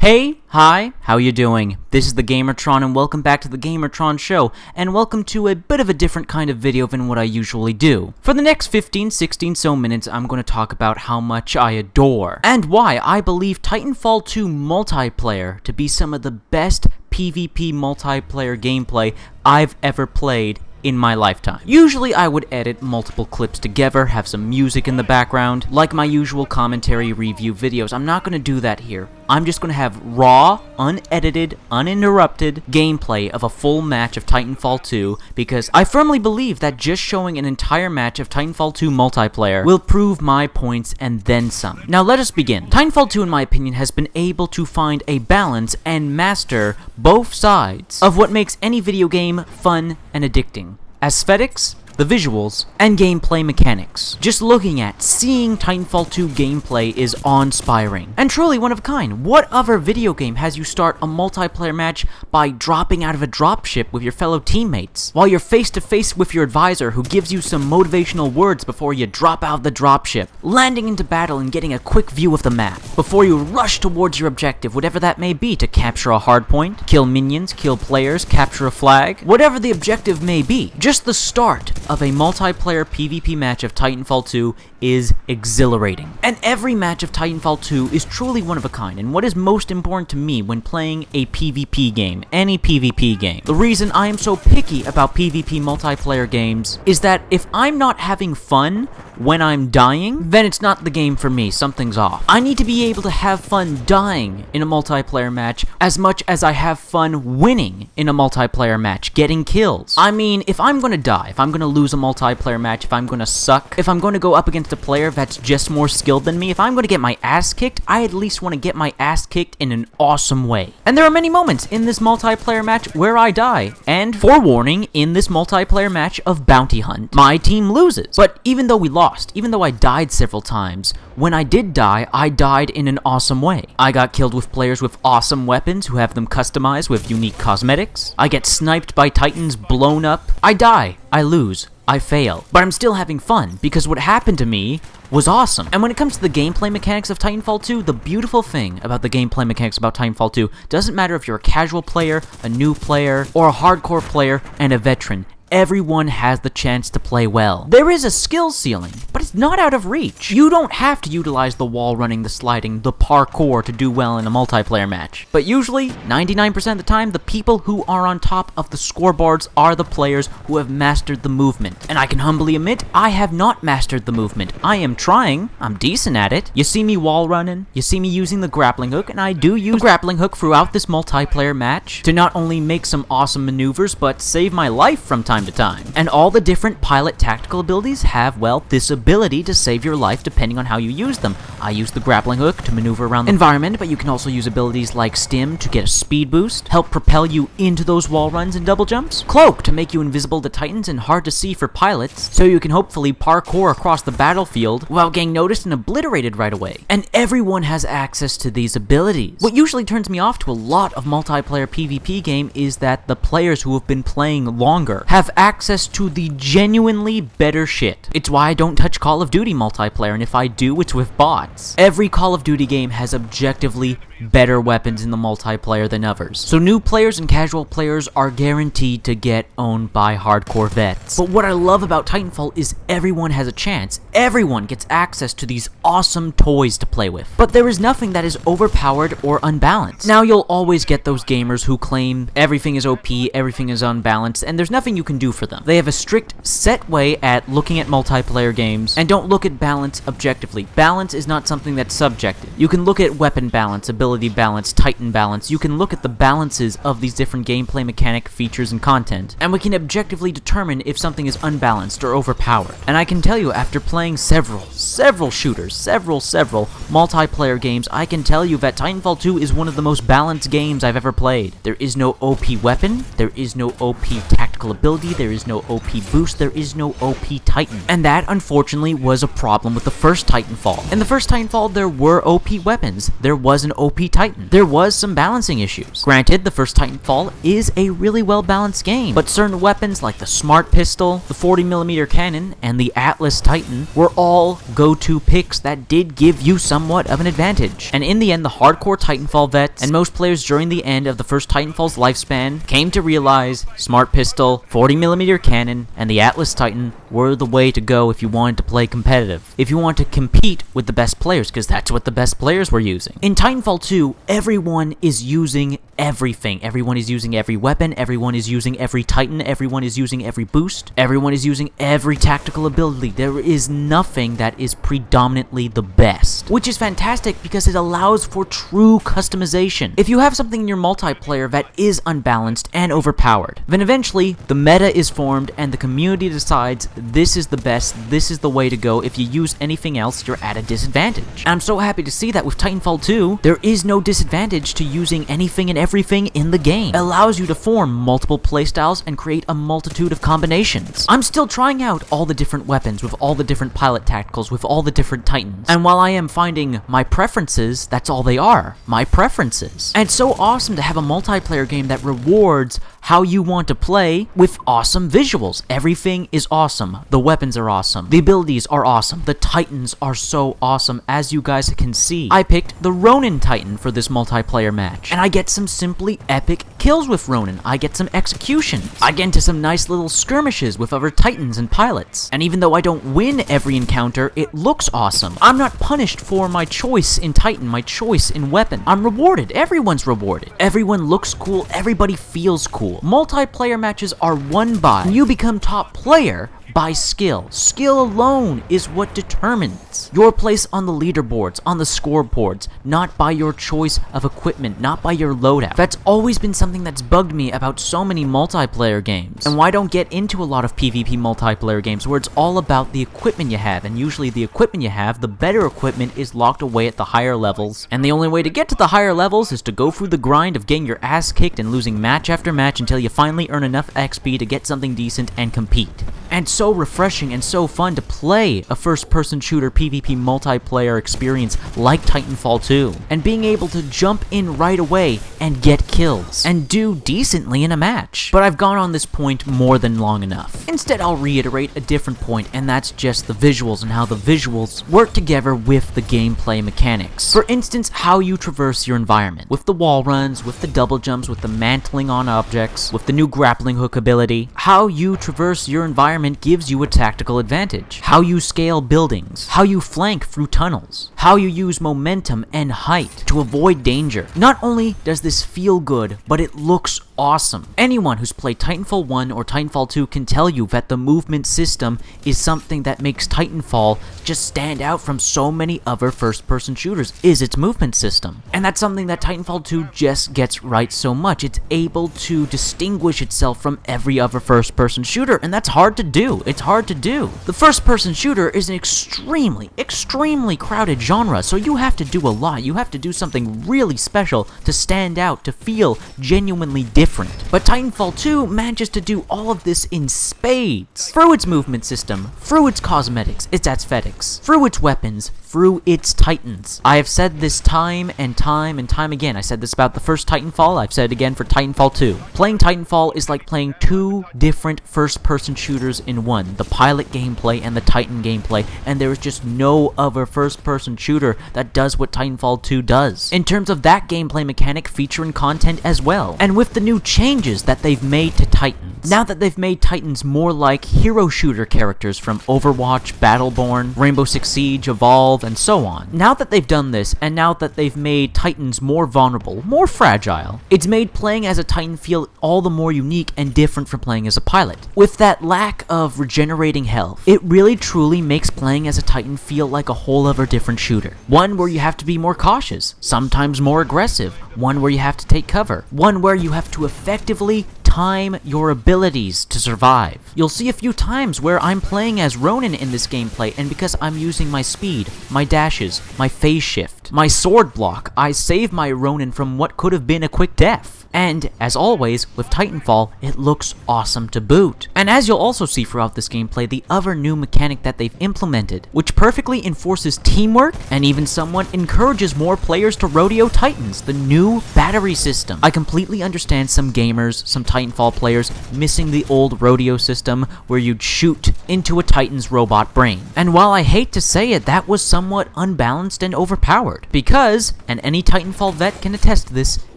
Hey, hi, how you doing? This is the Gamertron and welcome back to the Gamertron Show, and welcome to a bit of a different kind of video than what I usually do. For the next 15-16 so minutes, I'm going to talk about how much I adore, and why I believe Titanfall 2 multiplayer to be some of the best PvP multiplayer gameplay I've ever played in my lifetime. Usually I would edit multiple clips together, have some music in the background, like my usual commentary review videos. I'm not going to do that here. I'm just going to have raw, unedited, uninterrupted gameplay of a full match of Titanfall 2, because I firmly believe that just showing an entire match of Titanfall 2 multiplayer will prove my points and then some. Now let us begin. Titanfall 2, in my opinion, has been able to find a balance and master both sides of what makes any video game fun and addicting. Aesthetics, the visuals, and gameplay mechanics. Just looking at, seeing Titanfall 2 gameplay is awe-inspiring, and truly one of a kind. What other video game has you start a multiplayer match by dropping out of a dropship with your fellow teammates, while you're face-to-face with your advisor who gives you some motivational words before you drop out of the dropship, landing into battle and getting a quick view of the map, before you rush towards your objective, whatever that may be, to capture a hardpoint, kill minions, kill players, capture a flag, whatever the objective may be. Just the start of a multiplayer PvP match of Titanfall 2 is exhilarating. And every match of Titanfall 2 is truly one of a kind, and what is most important to me when playing a PvP game, any PvP game. The reason I am so picky about PvP multiplayer games is that if I'm not having fun when I'm dying, then it's not the game for me, something's off. I need to be able to have fun dying in a multiplayer match as much as I have fun winning in a multiplayer match, getting kills. I mean, if I'm gonna die, if I'm gonna lose a multiplayer match, if I'm gonna suck, if I'm gonna go up against a player that's just more skilled than me, if I'm gonna get my ass kicked, I at least want to get my ass kicked in an awesome way. And there are many moments in this multiplayer match where I die, and forewarning, in this multiplayer match of Bounty Hunt, my team loses. But even though we lost, even though I died several times, when I did die, I died in an awesome way. I got killed with players with awesome weapons who have them customized with unique cosmetics. I get sniped by Titans, blown up. I die. I lose. I fail. But I'm still having fun, because what happened to me was awesome. And when it comes to the gameplay mechanics of Titanfall 2, the beautiful thing about the gameplay mechanics about Titanfall 2 doesn't matter if you're a casual player, a new player, or a hardcore player and a veteran. Everyone has the chance to play well. There is a skill ceiling, but it's not out of reach. You don't have to utilize the wall running, the sliding, the parkour to do well in a multiplayer match. But usually, 99% of the time, the people who are on top of the scoreboards are the players who have mastered the movement. And I can humbly admit, I have not mastered the movement. I am trying. I'm decent at it. You see me wall running, you see me using the grappling hook, and I do use the grappling hook throughout this multiplayer match to not only make some awesome maneuvers, but save my life from time to time. And all the different pilot tactical abilities have, well, this ability to save your life depending on how you use them. I use the grappling hook to maneuver around the environment, but you can also use abilities like Stim to get a speed boost, help propel you into those wall runs and double jumps, Cloak to make you invisible to Titans and hard to see for pilots, so you can hopefully parkour across the battlefield without getting noticed and obliterated right away. And everyone has access to these abilities. What usually turns me off to a lot of multiplayer PvP game is that the players who have been playing longer have access to the genuinely better shit. It's why I don't touch Call of Duty multiplayer, and if I do, it's with bots. Every Call of Duty game has objectively better weapons in the multiplayer than others. So new players and casual players are guaranteed to get owned by hardcore vets. But what I love about Titanfall is everyone has a chance. Everyone gets access to these awesome toys to play with. But there is nothing that is overpowered or unbalanced. Now you'll always get those gamers who claim everything is OP, everything is unbalanced, and there's nothing you can do for them. They have a strict, set way at looking at multiplayer games and don't look at balance objectively. Balance is not something that's subjective. You can look at weapon balance, ability balance, Titan balance. You can look at the balances of these different gameplay mechanic features and content, and we can objectively determine if something is unbalanced or overpowered. And I can tell you, after playing several shooters, several multiplayer games, I can tell you that Titanfall 2 is one of the most balanced games I've ever played. There is no OP weapon, there is no OP tactical ability, there is no OP boost, there is no OP Titan. And that, unfortunately, was a problem with the first Titanfall. In the first Titanfall, there were OP weapons, there was an OP Titan. There was some balancing issues. Granted, the first Titanfall is a really well-balanced game, but certain weapons like the Smart Pistol, the 40mm cannon, and the Atlas Titan were all go-to picks that did give you somewhat of an advantage. And in the end, the hardcore Titanfall vets and most players during the end of the first Titanfall's lifespan came to realize Smart Pistol, 40mm cannon, and the Atlas Titan were the way to go if you wanted to play competitive. If you want to compete with the best players, because that's what the best players were using. In Titanfall 2, everyone is using everything. Everyone is using every weapon, everyone is using every Titan, everyone is using every boost, everyone is using every tactical ability. There is nothing that is predominantly the best, which is fantastic because it allows for true customization. If you have something in your multiplayer that is unbalanced and overpowered, then eventually the meta is formed and the community decides this is the best, this is the way to go. If you use anything else, you're at a disadvantage. And I'm so happy to see that with Titanfall 2, there is no disadvantage to using anything and everything in the game. It allows you to form multiple playstyles and create a multitude of combinations. I'm still trying out all the different weapons with all the different pilot tacticals with all the different Titans. And while I am finding my preferences, that's all they are, my preferences. And it's so awesome to have a multiplayer game that rewards how you want to play with awesome visuals. Everything is awesome. The weapons are awesome. The abilities are awesome. The Titans are so awesome, as you guys can see. I picked the Ronin Titan for this multiplayer match, and I get some simply epic kills with Ronin. I get some executions. I get into some nice little skirmishes with other Titans and pilots. And even though I don't win every encounter, it looks awesome. I'm not punished for my choice in Titan, my choice in weapon. I'm rewarded. Everyone's rewarded. Everyone looks cool. Everybody feels cool. Multiplayer matches are won by you become top player by skill. Skill alone is what determines your place on the leaderboards, on the scoreboards, not by your choice of equipment, not by your loadout. That's always been something that's bugged me about so many multiplayer games, and why I don't get into a lot of PvP multiplayer games where it's all about the equipment you have, and usually the equipment you have, the better equipment is locked away at the higher levels, and the only way to get to the higher levels is to go through the grind of getting your ass kicked and losing match after match until you finally earn enough XP to get something decent and compete. And so refreshing and so fun to play a first-person shooter PvP multiplayer experience like Titanfall 2, and being able to jump in right away and get kills, and do decently in a match. But I've gone on this point more than long enough. Instead, I'll reiterate a different point, and that's just the visuals and how the visuals work together with the gameplay mechanics. For instance, how you traverse your environment, with the wall runs, with the double jumps, with the mantling on objects, with the new grappling hook ability. How you traverse your environment gives you a tactical advantage. How you scale buildings, how you flank through tunnels, how you use momentum and height to avoid danger. Not only does this feel good, but it looks awesome. Anyone who's played Titanfall 1 or Titanfall 2 can tell you that the movement system is something that makes Titanfall just stand out from so many other first-person shooters, is its movement system. And that's something that Titanfall 2 just gets right so much. It's able to distinguish itself from every other first-person shooter, and that's hard to do. It's hard to do. The first-person shooter is an extremely crowded genre, so you have to do a lot. You have to do something really special to stand out, to feel genuinely different. But Titanfall 2 manages to do all of this in spades. Through its movement system, through its cosmetics, its aesthetics, through its weapons, through its Titans. I have said this time and time again. I said this about the first Titanfall, I've said it again for Titanfall 2. Playing Titanfall is like playing two different first-person shooters in one, the pilot gameplay and the Titan gameplay, and there is just no other first-person shooter that does what Titanfall 2 does, in terms of that gameplay mechanic, feature, and content as well. And with the new changes that they've made to Titans, now that they've made Titans more like hero shooter characters from Overwatch, Battleborn, Rainbow Six Siege, Evolve, and so on. Now that they've done this, and now that they've made Titans more vulnerable, more fragile, it's made playing as a Titan feel all the more unique and different from playing as a pilot. With that lack of regenerating health, it really truly makes playing as a Titan feel like a whole other different shooter. One where you have to be more cautious, sometimes more aggressive, one where you have to take cover, one where you have to effectively time your abilities to survive. You'll see a few times where I'm playing as Ronin in this gameplay, and because I'm using my speed, my dashes, my phase shift, it. My sword block, I save my Ronin from what could have been a quick death. And, as always, with Titanfall, it looks awesome to boot. And as you'll also see throughout this gameplay, the other new mechanic that they've implemented, which perfectly enforces teamwork and even somewhat encourages more players to rodeo Titans, the new battery system. I completely understand some gamers, some Titanfall players, missing the old rodeo system where you'd shoot into a Titan's robot brain. And while I hate to say it, that was somewhat unbalanced and overpowered. Because, and any Titanfall vet can attest to this,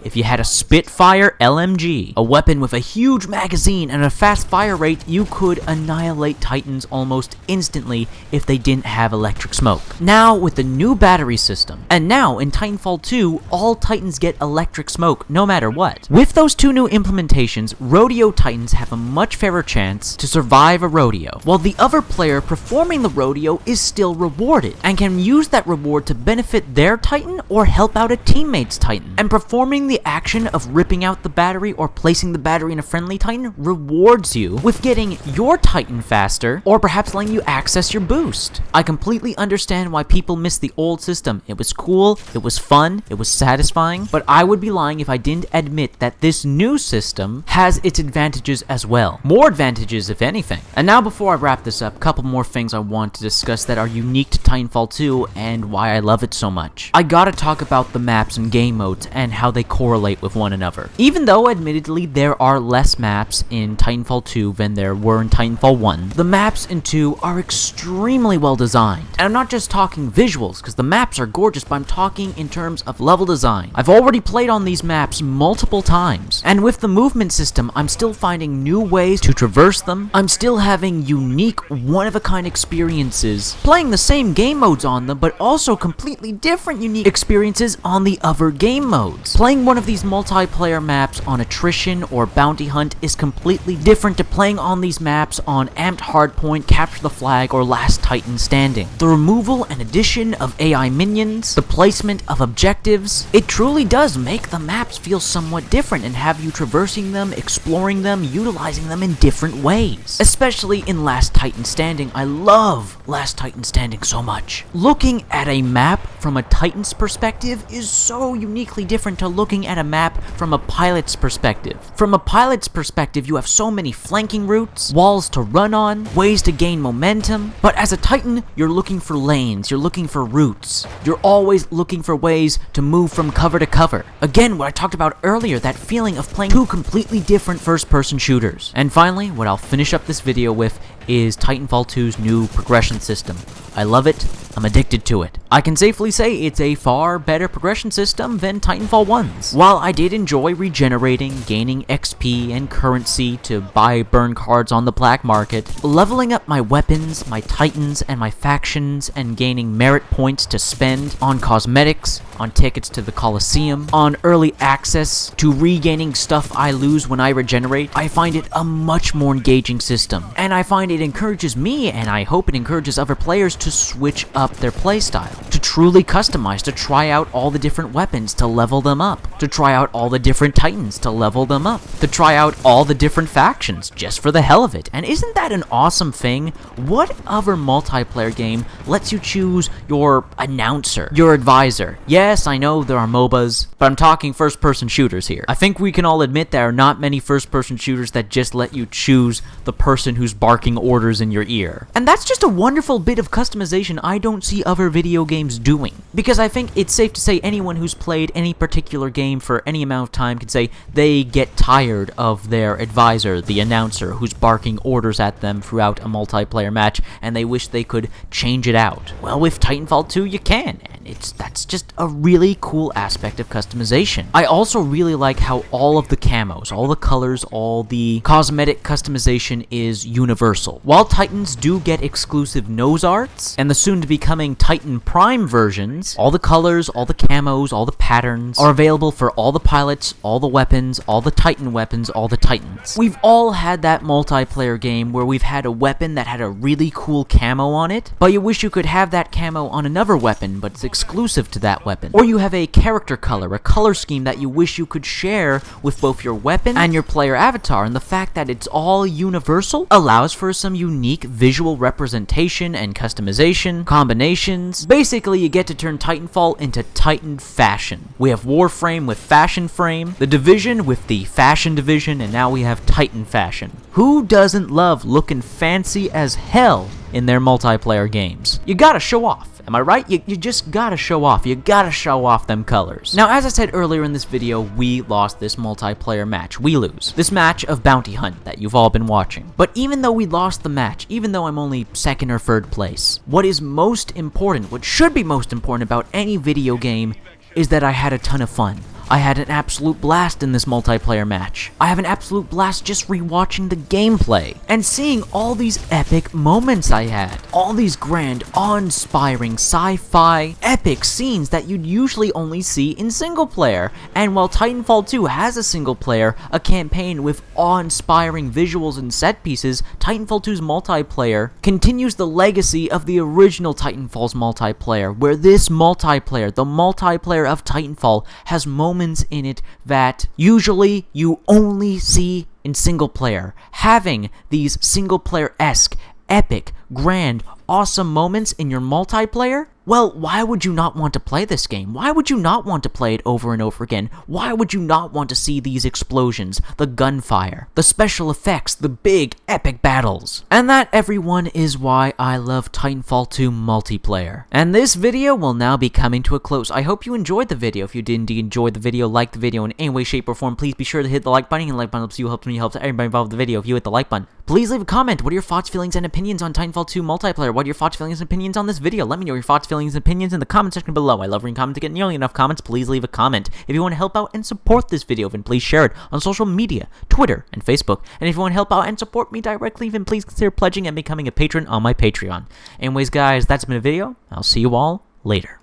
if you had a Spitfire LMG, a weapon with a huge magazine and a fast fire rate, you could annihilate Titans almost instantly if they didn't have electric smoke. Now, with the new battery system, and now in Titanfall 2, all Titans get electric smoke no matter what. With those two new implementations, rodeo Titans have a much fairer chance to survive a rodeo, while the other player performing the rodeo is still rewarded, and can use that reward to benefit their Titan or help out a teammate's Titan. And performing the action of ripping out the battery or placing the battery in a friendly Titan rewards you with getting your Titan faster, or perhaps letting you access your boost. I completely understand why people miss the old system. It was cool, it was fun, it was satisfying, but I would be lying if I didn't admit that this new system has its advantages as well. More advantages, if anything. And now, before I wrap this up, a couple more things I want to discuss that are unique to Titanfall 2 and why I love it so much. I gotta talk about the maps and game modes and how they correlate with one another. Even though, admittedly, there are less maps in Titanfall 2 than there were in Titanfall 1, the maps in 2 are extremely well designed. And I'm not just talking visuals, because the maps are gorgeous, but I'm talking in terms of level design. I've already played on these maps multiple times, and with the movement system, I'm still finding new ways to traverse them. I'm still having unique, one-of-a-kind experiences, playing the same game modes on them, but also completely different unique experiences on the other game modes. Playing one of these multiplayer maps on Attrition or Bounty Hunt is completely different to playing on these maps on Amped Hardpoint, Capture the Flag, or Last Titan Standing. The removal and addition of AI minions, the placement of objectives, it truly does make the maps feel somewhat different and have you traversing them, exploring them, utilizing them in different ways. Especially in Last Titan Standing. I love Last Titan Standing so much. Looking at a map from a Titan's perspective is so uniquely different to looking at a map from a pilot's perspective. From a pilot's perspective, you have so many flanking routes, walls to run on, ways to gain momentum, but as a Titan, you're looking for lanes, you're looking for routes. You're always looking for ways to move from cover to cover. Again, what I talked about earlier, that feeling of playing two completely different first-person shooters. And finally, what I'll finish up this video with is Titanfall 2's new progression system. I love it, I'm addicted to it. I can safely say it's a far better progression system than Titanfall 1's. While I did enjoy regenerating, gaining XP and currency to buy burn cards on the black market, leveling up my weapons, my Titans, and my factions, and gaining merit points to spend on cosmetics, on tickets to the Coliseum, on early access, to regaining stuff I lose when I regenerate, I find it a much more engaging system. And I find it encourages me, and I hope it encourages other players to switch up their playstyle, to truly customize, to try out all the different weapons to level them up, to try out all the different Titans to level them up, to try out all the different factions just for the hell of it. And isn't that an awesome thing? What other multiplayer game lets you choose your announcer, your advisor? Yes, I know there are MOBAs, but I'm talking first-person shooters here. I think we can all admit there are not many first-person shooters that just let you choose the person who's barking orders in your ear. And that's just a wonderful bit of customization I don't see other video games doing. Because I think it's safe to say anyone who's played any particular game for any amount of time can say they get tired of their advisor, the announcer, who's barking orders at them throughout a multiplayer match, and they wish they could change it out. Well, with Titanfall 2, you can, and that's just a really cool aspect of customization. I also really like how all of the camos, all the colors, all the cosmetic customization is universal. While Titans do get exclusive nose arts, and the soon-to-becoming Titan Prime versions, all the colors, all the camos, all the patterns are available for all the pilots, all the weapons, all the Titan weapons, all the Titans. We've all had that multiplayer game where we've had a weapon that had a really cool camo on it, but you wish you could have that camo on another weapon, but it's exclusive to that weapon. Or you have a character color, a color scheme that you wish you could share with both your weapon and your player avatar, and the fact that it's all universal allows for some unique visual representation and customization, combinations. Basically, Basically, you get to turn Titanfall into Titan fashion. We have Warframe with Fashion Frame, The Division with the Fashion Division, and now we have Titan fashion. Who doesn't love looking fancy as hell in their multiplayer games? You gotta show off. Am I right? You just gotta show off. You gotta show off them colors. Now, as I said earlier in this video, we lost this multiplayer match. We lose. This match of Bounty Hunt that you've all been watching. But even though we lost the match, even though I'm only second or third place, what is most important, what should be most important about any video game, is that I had a ton of fun. I had an absolute blast in this multiplayer match. I have an absolute blast just rewatching the gameplay and seeing all these epic moments I had. All these grand, awe-inspiring, sci-fi, epic scenes that you'd usually only see in single player. And while Titanfall 2 has a single player, a campaign with awe-inspiring visuals and set pieces, Titanfall 2's multiplayer continues the legacy of the original Titanfall's multiplayer, where this multiplayer, the multiplayer of Titanfall, has moments in it that usually you only see in single player. Having these single player-esque, epic, grand, awesome moments in your multiplayer? Well, why would you not want to play this game? Why would you not want to play it over and over again? Why would you not want to see these explosions, the gunfire, the special effects, the big, epic battles? And that, everyone, is why I love Titanfall 2 multiplayer. And this video will now be coming to a close. I hope you enjoyed the video. If you did indeed enjoy the video, like the video in any way, shape, or form, please be sure to hit the like button. And the like button helps me, helps everybody involved in the video. If you hit the like button, please leave a comment. What are your thoughts, feelings, and opinions on Titanfall 2 multiplayer? What are your thoughts, feelings, and opinions on this video? Let me know your thoughts, feelings, and opinions in the comment section below. I love reading comments. To get nearly enough comments, please leave a comment. If you want to help out and support this video, then please share it on social media, Twitter, and Facebook. And if you want to help out and support me directly, then please consider pledging and becoming a patron on my Patreon. Anyways, guys, that's been a video. I'll see you all later.